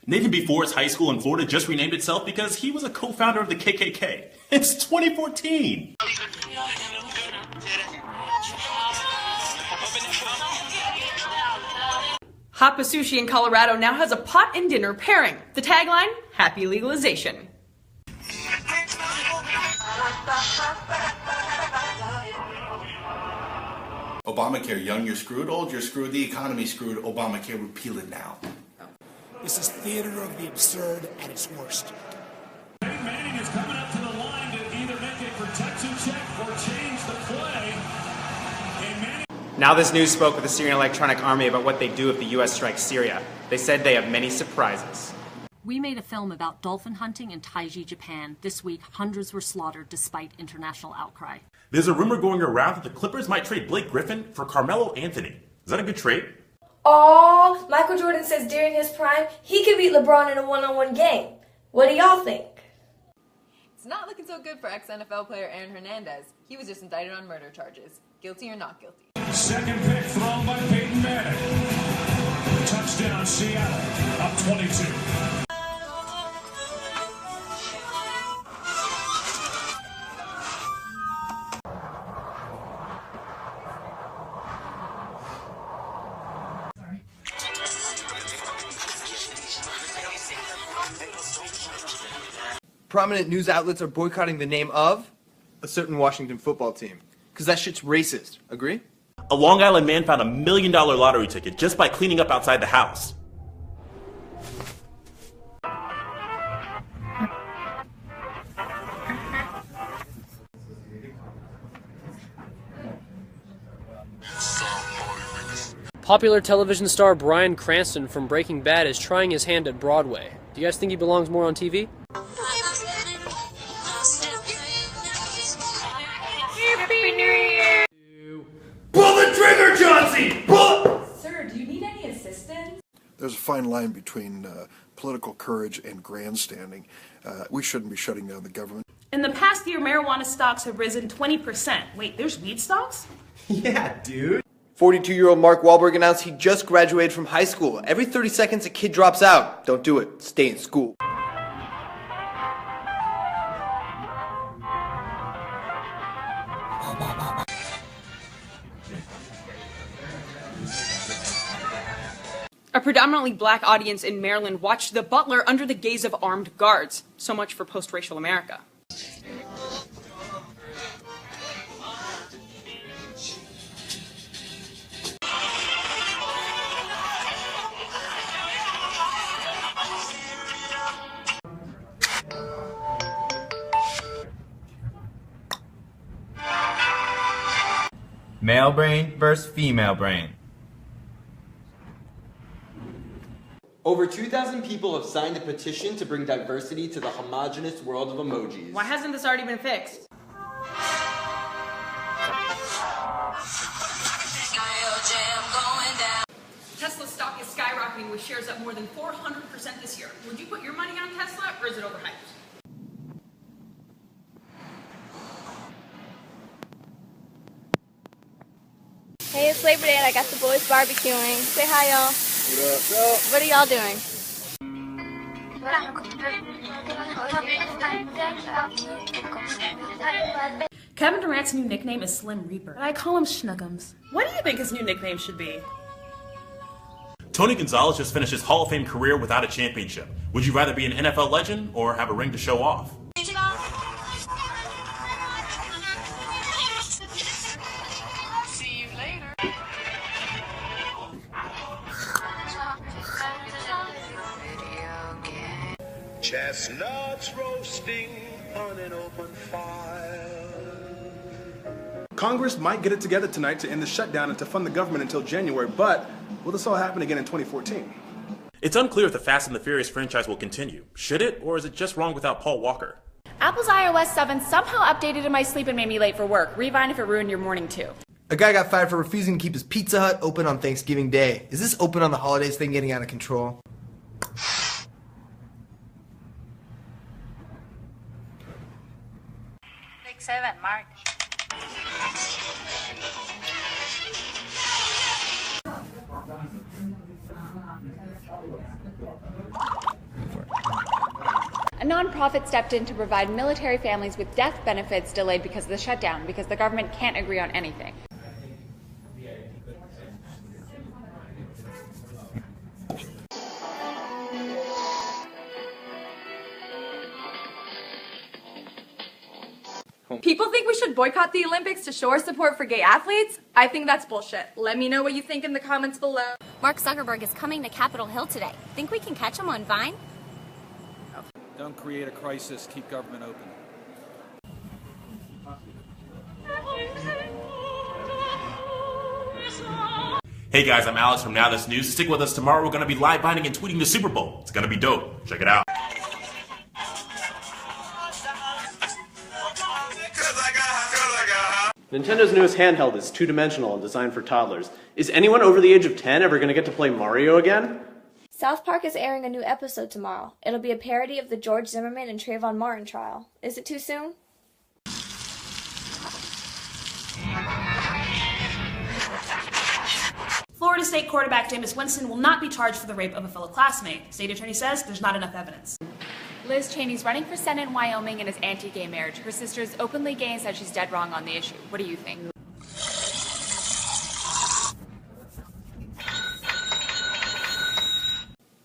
Nathan Before's high school in Florida just renamed itself because he was a co-founder of the KKK. It's 2014. Hoppa Sushi in Colorado now has a pot and dinner pairing. The tagline, happy legalization. Obamacare, young, you're screwed. Old, you're screwed. The economy's screwed. Obamacare, repeal it now. This is theater of the absurd at its worst. Peyton Manning is coming up to the line to either make a protection check or change the play. NowThis News spoke with the Syrian Electronic Army about what they do if the U.S. strikes Syria. They said they have many surprises. We made a film about dolphin hunting in Taiji, Japan. This week, hundreds were slaughtered despite international outcry. There's a rumor going around that the Clippers might trade Blake Griffin for Carmelo Anthony. Is that a good trade? Oh, Michael Jordan says during his prime, he could beat LeBron in a one-on-one game. What do y'all think? It's not looking so good for ex-NFL player Aaron Hernandez. He was just indicted on murder charges. Guilty or not guilty? Second pick thrown by Peyton Manning. Touchdown Seattle, up 22. Prominent news outlets are boycotting the name of a certain Washington football team. Because that shit's racist. Agree? A Long Island man found $1 million lottery ticket just by cleaning up outside the house. Popular television star Bryan Cranston from Breaking Bad is trying his hand at Broadway. Do you guys think he belongs more on TV? Pull the trigger, Chauncey! Pull! Sir, do you need any assistance? There's a fine line between political courage and grandstanding. We shouldn't be shutting down the government. In the past year, marijuana stocks have risen 20%. Wait, there's weed stocks? Yeah, dude. 42-year-old Mark Wahlberg announced he just graduated from high school. Every 30 seconds, a kid drops out. Don't do it. Stay in school. A predominantly black audience in Maryland watched The Butler under the gaze of armed guards. So much for post-racial America. Male brain versus female brain. Over 2,000 people have signed a petition to bring diversity to the homogenous world of emojis. Why hasn't this already been fixed? Tesla stock is skyrocketing with shares up more than 400% this year. Would you put your money on Tesla, or is it overhyped? Hey, it's Labor Day and I got the boys barbecuing. Say hi, y'all. What are y'all doing? Kevin Durant's new nickname is Slim Reaper, but I call him Schnuggums. What do you think his new nickname should be? Tony Gonzalez just finished his Hall of Fame career without a championship. Would you rather be an NFL legend or have a ring to show off? See you later. Chestnuts roasting on an open fire. Congress might get it together tonight to end the shutdown and to fund the government until January, but will this all happen again in 2014? It's unclear if the Fast and the Furious franchise will continue. Should it, or is it just wrong without Paul Walker? Apple's iOS 7 somehow updated in my sleep and made me late for work. Rewind if it ruined your morning too. A guy got fired for refusing to keep his Pizza Hut open on Thanksgiving Day. Is this open on the holidays thing getting out of control? Big 7, Mark. A nonprofit stepped in to provide military families with death benefits delayed because of the shutdown, because the government can't agree on anything. People think we should boycott the Olympics to show our support for gay athletes? I think that's bullshit. Let me know what you think in the comments below. Mark Zuckerberg is coming to Capitol Hill today. Think we can catch him on Vine? Don't create a crisis, keep government open. Hey guys, I'm Alex from NowThis News. Stick with us tomorrow. We're going to be live binding and tweeting the Super Bowl. It's going to be dope. Check it out. Nintendo's newest handheld is two-dimensional and designed for toddlers. Is anyone over the age of 10 ever going to get to play Mario again? South Park is airing a new episode tomorrow. It'll be a parody of the George Zimmerman and Trayvon Martin trial. Is it too soon? Florida State quarterback Jameis Winston will not be charged for the rape of a fellow classmate. State attorney says there's not enough evidence. Liz Cheney's running for Senate in Wyoming and is anti-gay marriage. Her sister is openly gay and said she's dead wrong on the issue. What do you think?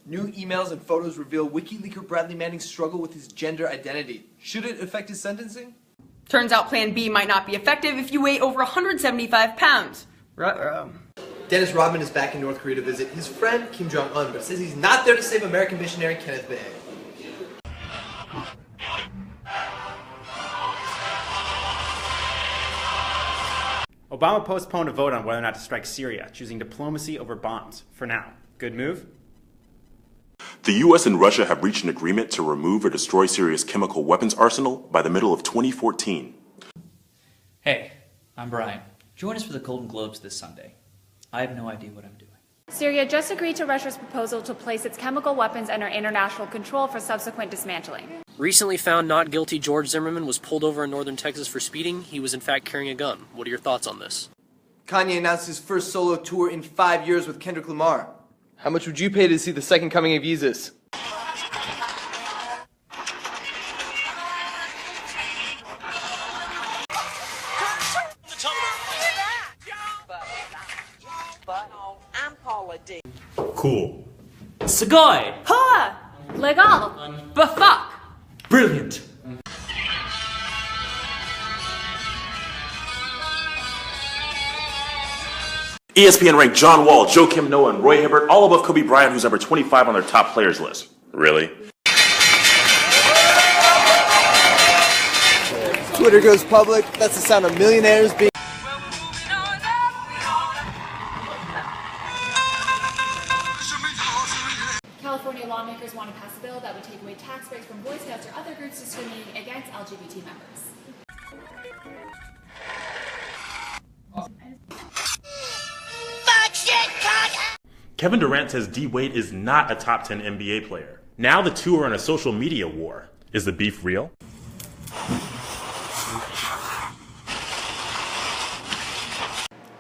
New emails and photos reveal WikiLeaker Bradley Manning's struggle with his gender identity. Should it affect his sentencing? Turns out Plan B might not be effective if you weigh over 175 pounds. Dennis Rodman is back in North Korea to visit his friend Kim Jong-un, but says he's not there to save American missionary Kenneth Lerer. Obama postponed a vote on whether or not to strike Syria, choosing diplomacy over bombs. For now. Good move? The U.S. and Russia have reached an agreement to remove or destroy Syria's chemical weapons arsenal by the middle of 2014. Hey, I'm Brian. Join us for the Golden Globes this Sunday. I have no idea what I'm doing. Syria just agreed to Russia's proposal to place its chemical weapons under international control for subsequent dismantling. Recently found not guilty George Zimmerman was pulled over in northern Texas for speeding. He was in fact carrying a gun. What are your thoughts on this? Kanye announced his first solo tour in 5 years with Kendrick Lamar. How much would you pay to see the second coming of Yeezus? Cool. Sugoi! Hoa! Legal! Bafuck! Brilliant. ESPN ranked John Wall, Joakim Noah, and Roy Hibbert all above Kobe Bryant, who's number 25 on their top players list. Really? Twitter goes public. That's the sound of millionaires being... California lawmakers want to pass a bill that would take away tax breaks from Boy Scouts or other groups discriminating against LGBT members. Kevin Durant says D. Wade is not a top 10 NBA player. Now the two are in a social media war. Is the beef real?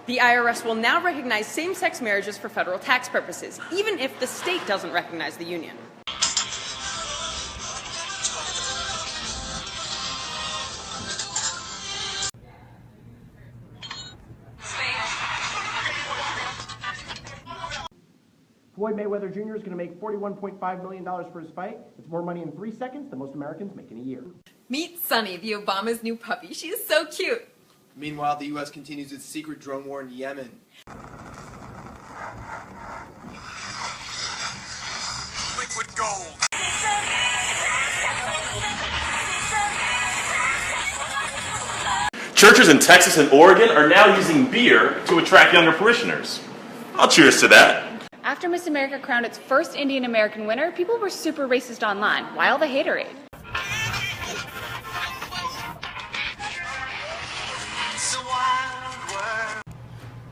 The IRS will now recognize same-sex marriages for federal tax purposes, even if the state doesn't recognize the union. Floyd Mayweather Jr. is going to make $41.5 million for his fight. It's more money in 3 seconds than most Americans make in a year. Meet Sunny, the Obama's new puppy. She is so cute. Meanwhile, the U.S. continues its secret drone war in Yemen. Liquid gold. Churches in Texas and Oregon are now using beer to attract younger parishioners. I'll cheers to that. After Miss America crowned its first Indian American winner, people were super racist online. Why all the haterade?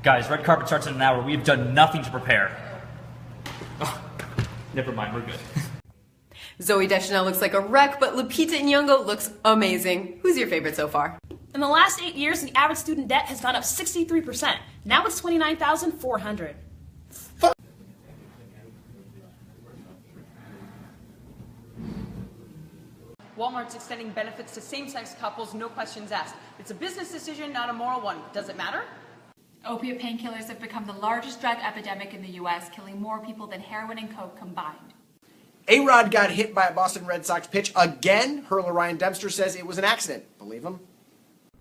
Guys, red carpet starts in an hour. We have done nothing to prepare. Oh, never mind, we're good. Zoe Deschanel looks like a wreck, but Lupita Nyong'o looks amazing. Who's your favorite so far? In the last 8 years, the average student debt has gone up 63%. Now it's $29,400. Walmart's extending benefits to same-sex couples, no questions asked. It's a business decision, not a moral one. Does it matter? Opiate painkillers have become the largest drug epidemic in the U.S., killing more people than heroin and coke combined. A-Rod got hit by a Boston Red Sox pitch again. Hurler Ryan Dempster says it was an accident. Believe him?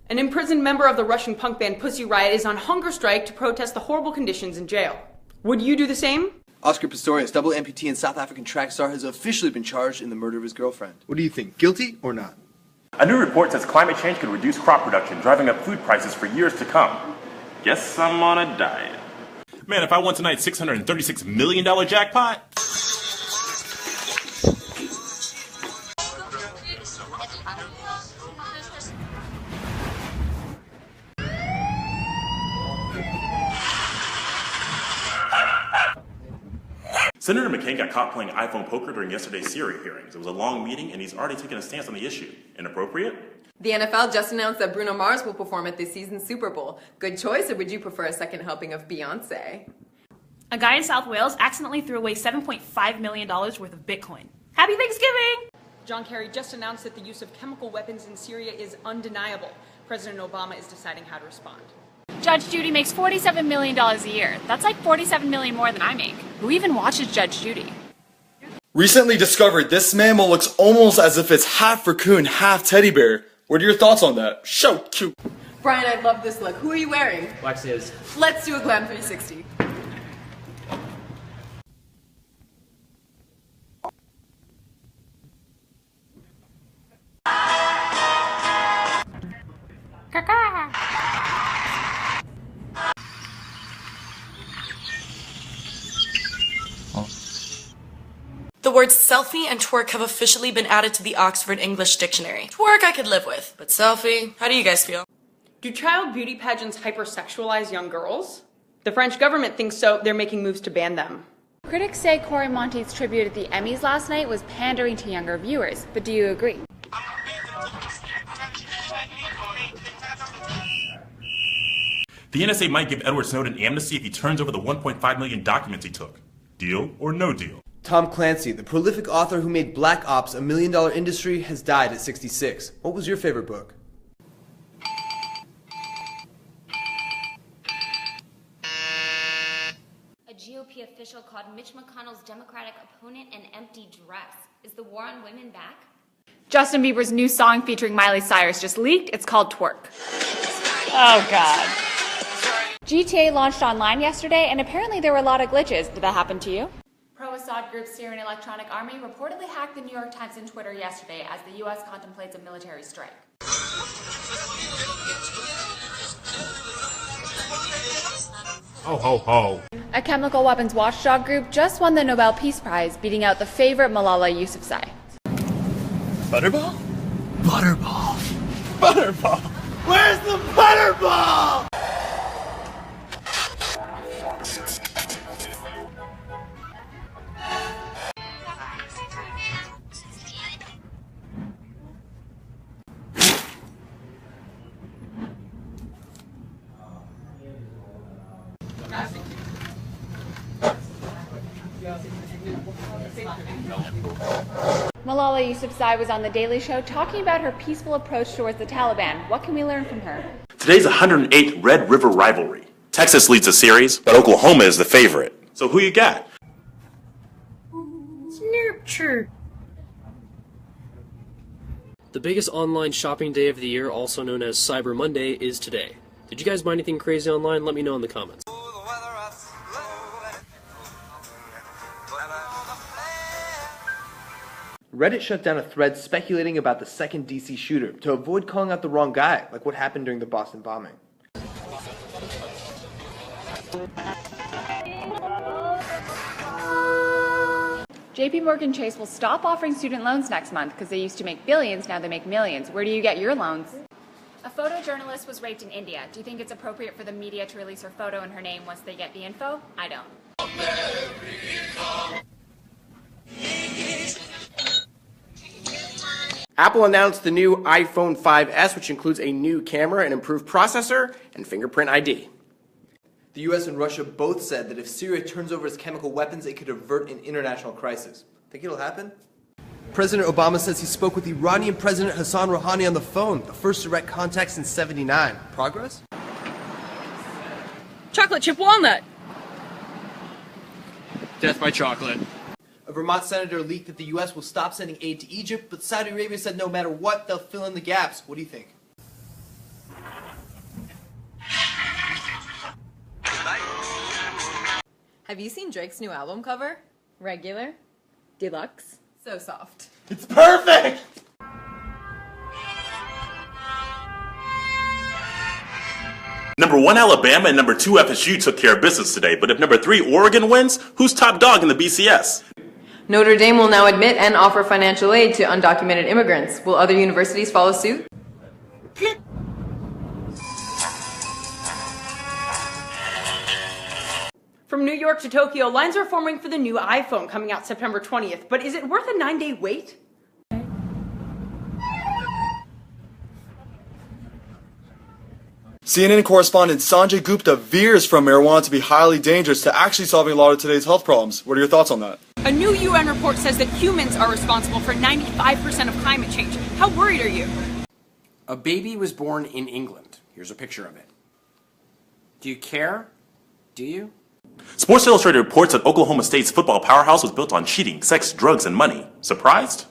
An imprisoned member of the Russian punk band Pussy Riot is on hunger strike to protest the horrible conditions in jail. Would you do the same? Oscar Pistorius, double amputee and South African track star, has officially been charged in the murder of his girlfriend. What do you think, guilty or not? A new report says climate change could reduce crop production, driving up food prices for years to come. Guess I'm on a diet. Man, if I won tonight's $636 million jackpot. Senator McCain got caught playing iPhone poker during yesterday's Syria hearings. It was a long meeting, and he's already taken a stance on the issue. Inappropriate? The NFL just announced that Bruno Mars will perform at this season's Super Bowl. Good choice, or would you prefer a second helping of Beyonce? A guy in South Wales accidentally threw away $7.5 million worth of Bitcoin. Happy Thanksgiving! John Kerry just announced that the use of chemical weapons in Syria is undeniable. President Obama is deciding how to respond. Judge Judy makes $47 million a year. That's like $47 million more than I make. Who even watches Judge Judy? Recently discovered, this mammal looks almost as if it's half raccoon, half teddy bear. What are your thoughts on that? So cute. Brian, I love this look. Who are you wearing? Lexi's. Let's do a glam 360. The words selfie and twerk have officially been added to the Oxford English Dictionary. Twerk I could live with, but selfie, how do you guys feel? Do child beauty pageants hypersexualize young girls? The French government thinks so. They're making moves to ban them. Critics say Cory Monteith's tribute at the Emmys last night was pandering to younger viewers, but do you agree? The NSA might give Edward Snowden amnesty if he turns over the 1.5 million documents he took. Deal or no deal? Tom Clancy, the prolific author who made Black Ops a $1 million industry, has died at 66. What was your favorite book? A GOP official called Mitch McConnell's Democratic opponent an empty dress. Is the war on women back? Justin Bieber's new song featuring Miley Cyrus just leaked. It's called Twerk. Oh, God. GTA launched online yesterday, and apparently there were a lot of glitches. Did that happen to you? Pro-Assad group Syrian Electronic Army reportedly hacked the New York Times and Twitter yesterday as the U.S. contemplates a military strike. Ho, ho, ho. A chemical weapons watchdog group just won the Nobel Peace Prize, beating out the favorite Malala Yousafzai. Butterball? Butterball. Butterball. Where's the butterball? Malala Yousafzai was on The Daily Show talking about her peaceful approach towards the Taliban. What can we learn from her? Today's 108th Red River rivalry. Texas leads the series, but Oklahoma is the favorite. So who you got? Snurpture. The biggest online shopping day of the year, also known as Cyber Monday, is today. Did you guys buy anything crazy online? Let me know in the comments. Reddit shut down a thread speculating about the second DC shooter to avoid calling out the wrong guy, like what happened during the Boston bombing. JP Morgan Chase will stop offering student loans next month because they used to make billions, now they make millions. Where do you get your loans? A photojournalist was raped in India. Do you think it's appropriate for the media to release her photo and her name once they get the info? I don't. Apple announced the new iPhone 5S, which includes a new camera, an improved processor, and fingerprint ID. The US and Russia both said that if Syria turns over its chemical weapons, it could avert an international crisis. Think it'll happen? President Obama says he spoke with Iranian President Hassan Rouhani on the phone, the first direct contact since '79. Progress? Chocolate chip walnut. Death by chocolate. A Vermont senator leaked that the U.S. will stop sending aid to Egypt, but Saudi Arabia said no matter what, they'll fill in the gaps. What do you think? Have you seen Drake's new album cover? Regular? Deluxe? So soft. It's perfect! Number 1 Alabama and number 2 FSU took care of business today, but if number 3 Oregon wins, who's top dog in the BCS? Notre Dame will now admit and offer financial aid to undocumented immigrants. Will other universities follow suit? From New York to Tokyo, lines are forming for the new iPhone coming out September 20th, but is it worth a 9-day wait? CNN correspondent Sanjay Gupta veers from marijuana to be highly dangerous to actually solving a lot of today's health problems. What are your thoughts on that? A new UN report says that humans are responsible for 95% of climate change. How worried are you? A baby was born in England. Here's a picture of it. Do you care? Do you? Sports Illustrated reports that Oklahoma State's football powerhouse was built on cheating, sex, drugs, and money. Surprised?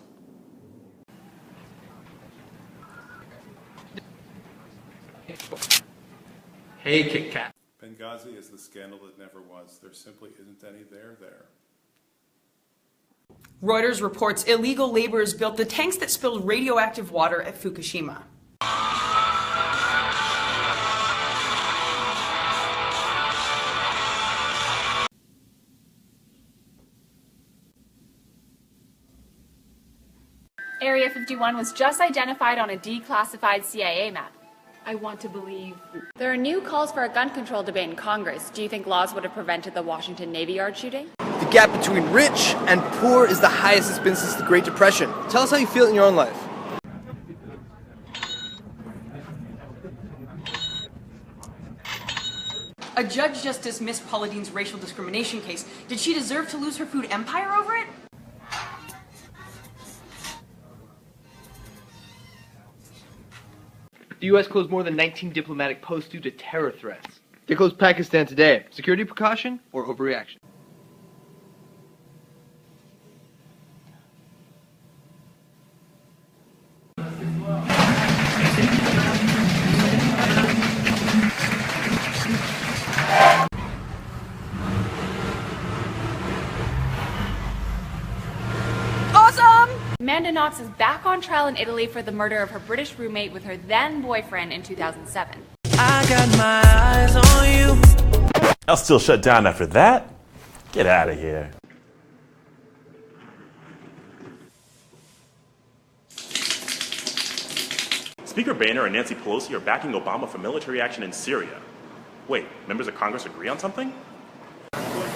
Hey, Kit Kat. Benghazi is the scandal that never was. There simply isn't any there. Reuters reports illegal laborers built the tanks that spilled radioactive water at Fukushima. Area 51 was just identified on a declassified CIA map. I want to believe. There are new calls for a gun control debate in Congress. Do you think laws would have prevented the Washington Navy Yard shooting? The gap between rich and poor is the highest it's been since the Great Depression. Tell us how you feel in your own life. A judge just dismissed Paula Deen's racial discrimination case. Did she deserve to lose her food empire over it? The U.S. closed more than 19 diplomatic posts due to terror threats. They closed Pakistan today. Security precaution or overreaction? Amanda Knox is back on trial in Italy for the murder of her British roommate with her then-boyfriend in 2007. I got my eyes on you. I'll still shut down after that? Get out of here. Speaker Boehner and Nancy Pelosi are backing Obama for military action in Syria. Wait, members of Congress agree on something?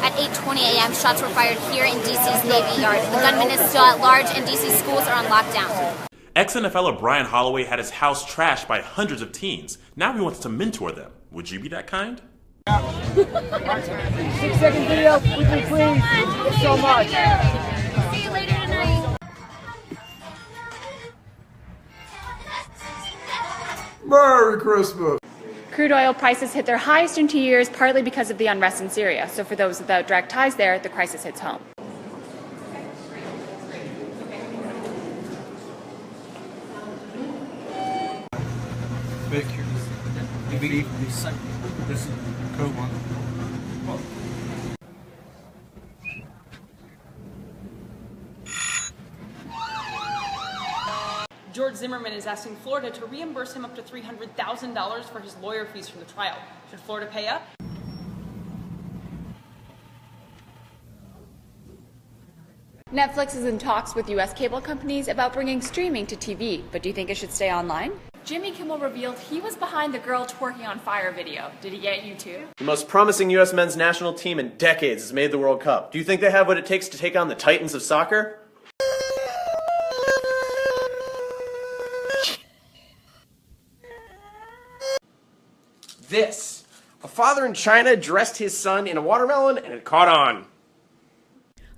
At 8:20 a.m., shots were fired here in D.C.'s Navy Yard. The gunman is still at large, and D.C. schools are on lockdown. Ex-NFLer Brian Holloway had his house trashed by hundreds of teens. Now he wants to mentor them. Would you be that kind? 6-second video, quickly please. Thanks so much. See you later tonight. Merry Christmas. Crude oil prices hit their highest in 2 years, partly because of the unrest in Syria. So for those without direct ties there, the crisis hits home. This is code 1. George Zimmerman is asking Florida to reimburse him up to $300,000 for his lawyer fees from the trial. Should Florida pay up? Netflix is in talks with U.S. cable companies about bringing streaming to TV, but do you think it should stay online? Jimmy Kimmel revealed he was behind the girl twerking on fire video. Did he get you too? The most promising U.S. men's national team in decades has made the World Cup. Do you think they have what it takes to take on the titans of soccer? This. A father in China dressed his son in a watermelon and it caught on.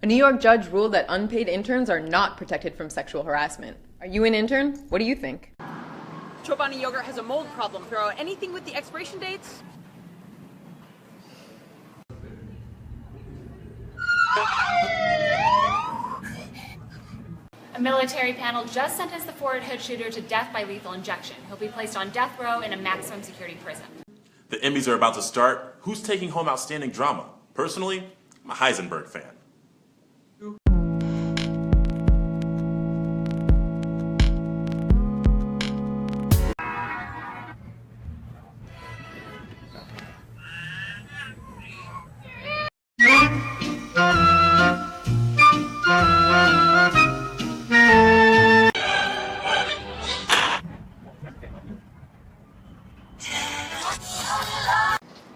A New York judge ruled that unpaid interns are not protected from sexual harassment. Are you an intern? What do you think? Chobani yogurt has a mold problem. Throw out anything with the expiration dates. A military panel just sentenced the Fort Hood shooter to death by lethal injection. He'll be placed on death row in a maximum security prison. The Emmys are about to start. Who's taking home outstanding drama? Personally, I'm a Heisenberg fan.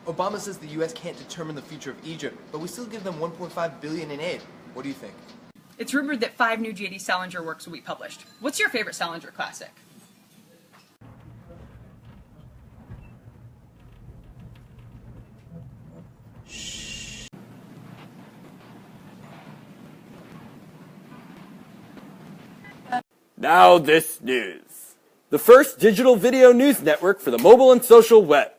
Obama says the U.S. can't determine the future of Egypt, but we still give them $1.5 billion in aid. What do you think? It's rumored that 5 new J.D. Salinger works will be published. What's your favorite Salinger classic? NowThis News, the first digital video news network for the mobile and social web.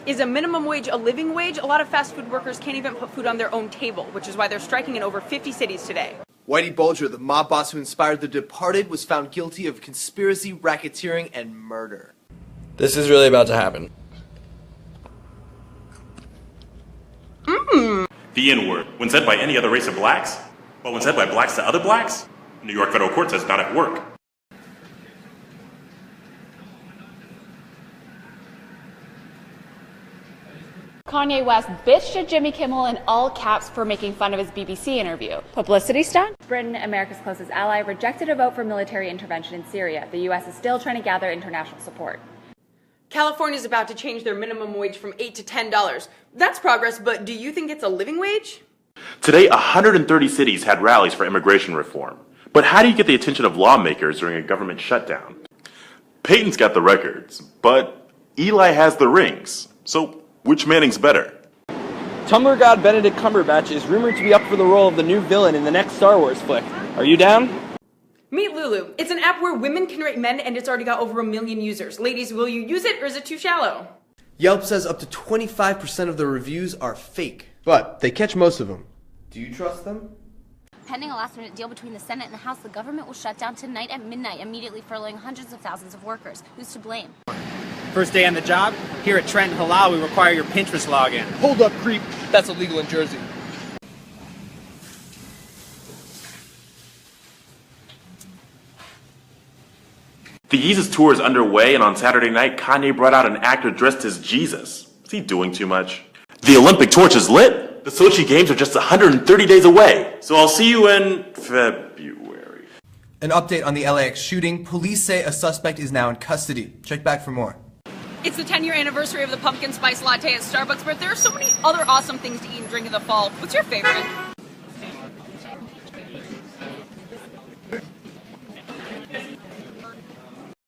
Is a minimum wage a living wage? A lot of fast food workers can't even put food on their own table, which is why they're striking in over 50 cities today. Whitey Bulger, the mob boss who inspired The Departed, was found guilty of conspiracy, racketeering, and murder. This is really about to happen. The N-word, when said by any other race of blacks, but when said by blacks to other blacks, New York federal court says not at work. Kanye West bitched at Jimmy Kimmel in all caps for making fun of his BBC interview. Publicity stunt? Britain, America's closest ally, rejected a vote for military intervention in Syria. The U.S. is still trying to gather international support. California's about to change their minimum wage from $8 to $10. That's progress, but do you think it's a living wage? Today, 130 cities had rallies for immigration reform. But how do you get the attention of lawmakers during a government shutdown? Peyton's got the records, but Eli has the rings. So which Manning's better? Tumblr god Benedict Cumberbatch is rumored to be up for the role of the new villain in the next Star Wars flick. Are you down? Meet Lulu. It's an app where women can rate men, and it's already got over 1 million users. Ladies, will you use it, or is it too shallow? Yelp says up to 25% of the reviews are fake, but they catch most of them. Do you trust them? Pending a last-minute deal between the Senate and the House, the government will shut down tonight at midnight, immediately furloughing hundreds of thousands of workers. Who's to blame? First day on the job? Here at Trent Halal, we require your Pinterest login. Hold up, creep. That's illegal in Jersey. The Yeezus tour is underway, and on Saturday night, Kanye brought out an actor dressed as Jesus. Is he doing too much? The Olympic torch is lit. The Sochi Games are just 130 days away. So I'll see you in February. An update on the LAX shooting. Police say a suspect is now in custody. Check back for more. It's the 10-year anniversary of the pumpkin spice latte at Starbucks, but there are so many other awesome things to eat and drink in the fall. What's your favorite?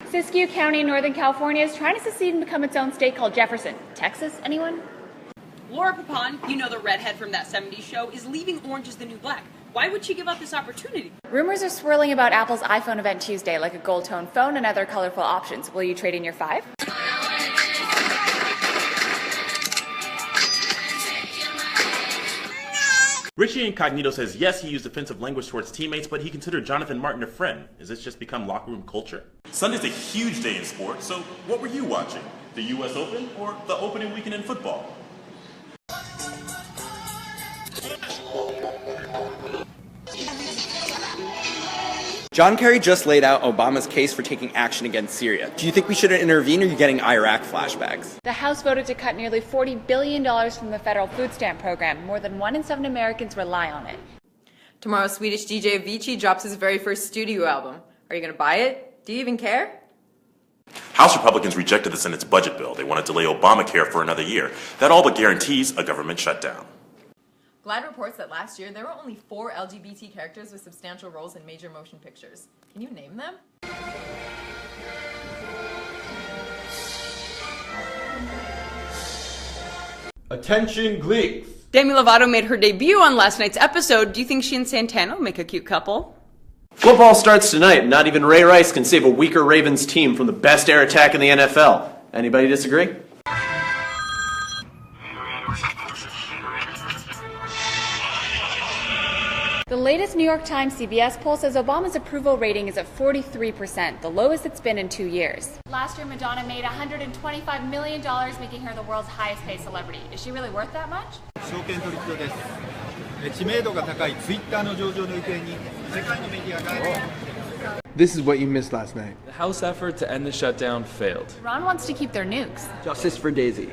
Siskiyou County, Northern California is trying to secede and become its own state called Jefferson. Texas, anyone? Laura Papon, you know the redhead from that 70s show, is leaving Orange is the New Black. Why would she give up this opportunity? Rumors are swirling about Apple's iPhone event Tuesday, like a gold tone phone and other colorful options. Will you trade in your 5? Richie Incognito says yes, he used offensive language towards teammates, but he considered Jonathan Martin a friend. Has this just become locker room culture? Sunday's a huge day in sports, so what were you watching? The US Open or the opening weekend in football? John Kerry just laid out Obama's case for taking action against Syria. Do you think we should intervene, or are you getting Iraq flashbacks? The House voted to cut nearly $40 billion from the federal food stamp program. More than 1 in 7 Americans rely on it. Tomorrow, Swedish DJ Avicii drops his very first studio album. Are you going to buy it? Do you even care? House Republicans rejected the Senate's budget bill. They want to delay Obamacare for another year. That all but guarantees a government shutdown. GLAAD reports that last year there were only 4 LGBT characters with substantial roles in major motion pictures. Can you name them? Attention Gleeks! Demi Lovato made her debut on last night's episode. Do you think she and Santana will make a cute couple? Football starts tonight. Not even Ray Rice can save a weaker Ravens team from the best air attack in the NFL. Anybody disagree? The latest New York Times CBS poll says Obama's approval rating is at 43%, the lowest it's been in 2 years. Last year, Madonna made $125 million, making her the world's highest paid celebrity. Is she really worth that much? This is what you missed last night. The House effort to end the shutdown failed. Ron wants to keep their nukes. Justice for Daisy.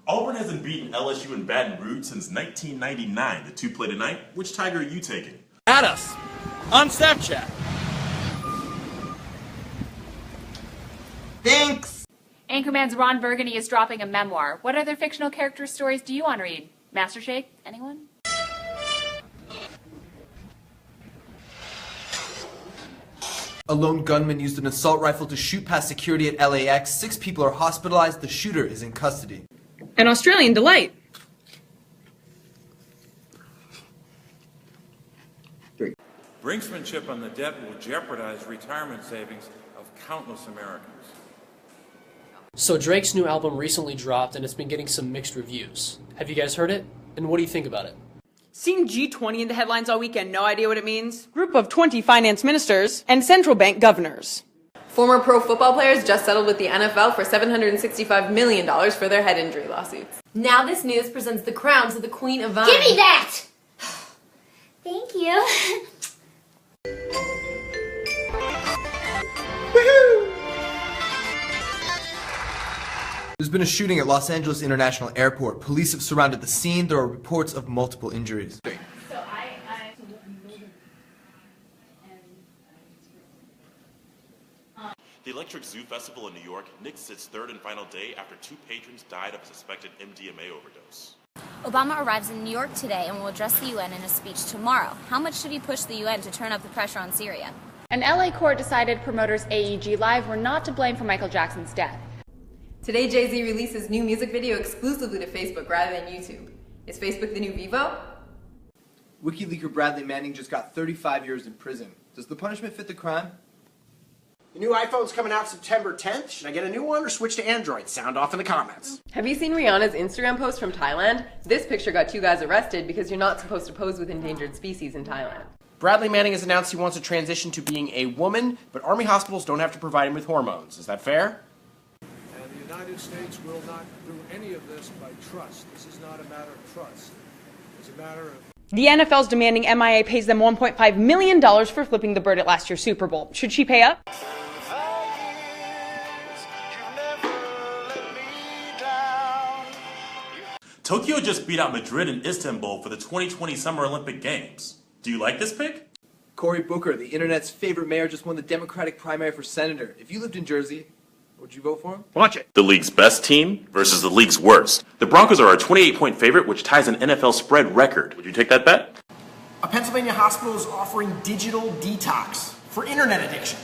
Auburn hasn't beaten LSU in Baton Rouge since 1999. The two play tonight. Which Tiger are you taking? At us on Snapchat. Thanks. Anchorman's Ron Burgundy is dropping a memoir. What other fictional character stories do you want to read? Master Shake? Anyone? A lone gunman used an assault rifle to shoot past security at LAX. 6 people are hospitalized. The shooter is in custody. An Australian delight. Brinksmanship on the debt will jeopardize retirement savings of countless Americans. So Drake's new album recently dropped and it's been getting some mixed reviews. Have you guys heard it? And what do you think about it? Seen G20 in the headlines all weekend, no idea what it means? Group of 20 finance ministers and central bank governors. Former pro football players just settled with the NFL for $765 million for their head injury lawsuits. Now This News presents the crown to the Queen of Vine. Give me that! Thank you. There's been a shooting at Los Angeles International Airport. Police have surrounded the scene. There are reports of multiple injuries. The Electric Zoo Festival in New York nixed its third and final day after 2 patrons died of a suspected MDMA overdose. Obama arrives in New York today and will address the UN in a speech tomorrow. How much should he push the UN to turn up the pressure on Syria? An LA court decided promoters AEG Live were not to blame for Michael Jackson's death. Today, Jay-Z releases new music video exclusively to Facebook rather than YouTube. Is Facebook the new Vivo? WikiLeaker Bradley Manning just got 35 years in prison. Does the punishment fit the crime? The new iPhone's coming out September 10th. Should I get a new one or switch to Android? Sound off in the comments. Have you seen Rihanna's Instagram post from Thailand? This picture got 2 guys arrested because you're not supposed to pose with endangered species in Thailand. Bradley Manning has announced he wants to transition to being a woman, but Army hospitals don't have to provide him with hormones. Is that fair? And the United States will not do any of this by trust. This is not a matter of trust. It's a matter of... The NFL's demanding MIA pays them $1.5 million for flipping the bird at last year's Super Bowl. Should she pay up? Tokyo just beat out Madrid and Istanbul for the 2020 Summer Olympic Games. Do you like this pick? Cory Booker, the internet's favorite mayor, just won the Democratic primary for senator. If you lived in Jersey, would you vote for him? Watch it. The league's best team versus the league's worst. The Broncos are a 28-point favorite, which ties an NFL spread record. Would you take that bet? A Pennsylvania hospital is offering digital detox for internet addiction.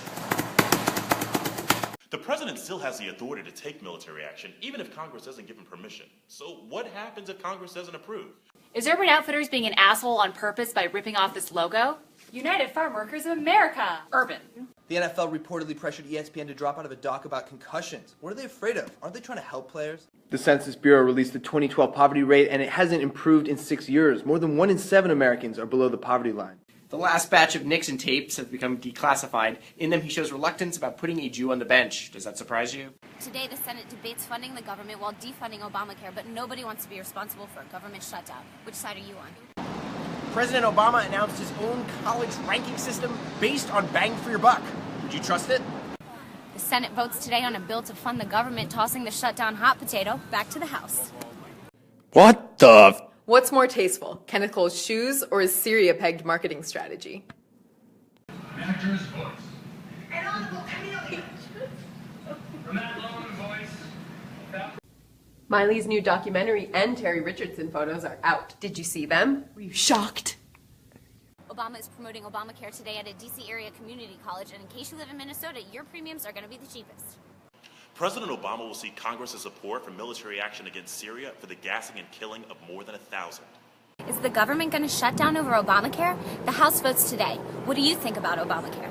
The president still has the authority to take military action, even if Congress doesn't give him permission. So what happens if Congress doesn't approve? Is Urban Outfitters being an asshole on purpose by ripping off this logo? United Farm Workers of America. Urban. The NFL reportedly pressured ESPN to drop out of a doc about concussions. What are they afraid of? Aren't they trying to help players? The Census Bureau released the 2012 poverty rate, and it hasn't improved in 6 years. More than 1 in 7 Americans are below the poverty line. The last batch of Nixon tapes have become declassified. In them, he shows reluctance about putting a Jew on the bench. Does that surprise you? Today, the Senate debates funding the government while defunding Obamacare, but nobody wants to be responsible for a government shutdown. Which side are you on? President Obama announced his own college ranking system based on bang for your buck. Would you trust it? The Senate votes today on a bill to fund the government, tossing the shutdown hot potato back to the House. What the... What's more tasteful, Kenneth Cole's shoes or his Syria-pegged marketing strategy? Manager's voice. An audible community. From that lone voice. Miley's new documentary and Terry Richardson photos are out. Did you see them? Were you shocked? Obama is promoting Obamacare today at a D.C. area community college, and in case you live in Minnesota, your premiums are going to be the cheapest. President Obama will seek Congress's support for military action against Syria for the gassing and killing of more than 1,000. Is the government going to shut down over Obamacare? The House votes today. What do you think about Obamacare?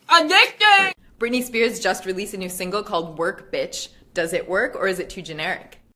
Addicting! Britney Spears just released a new single called Work Bitch. Does it work or is it too generic?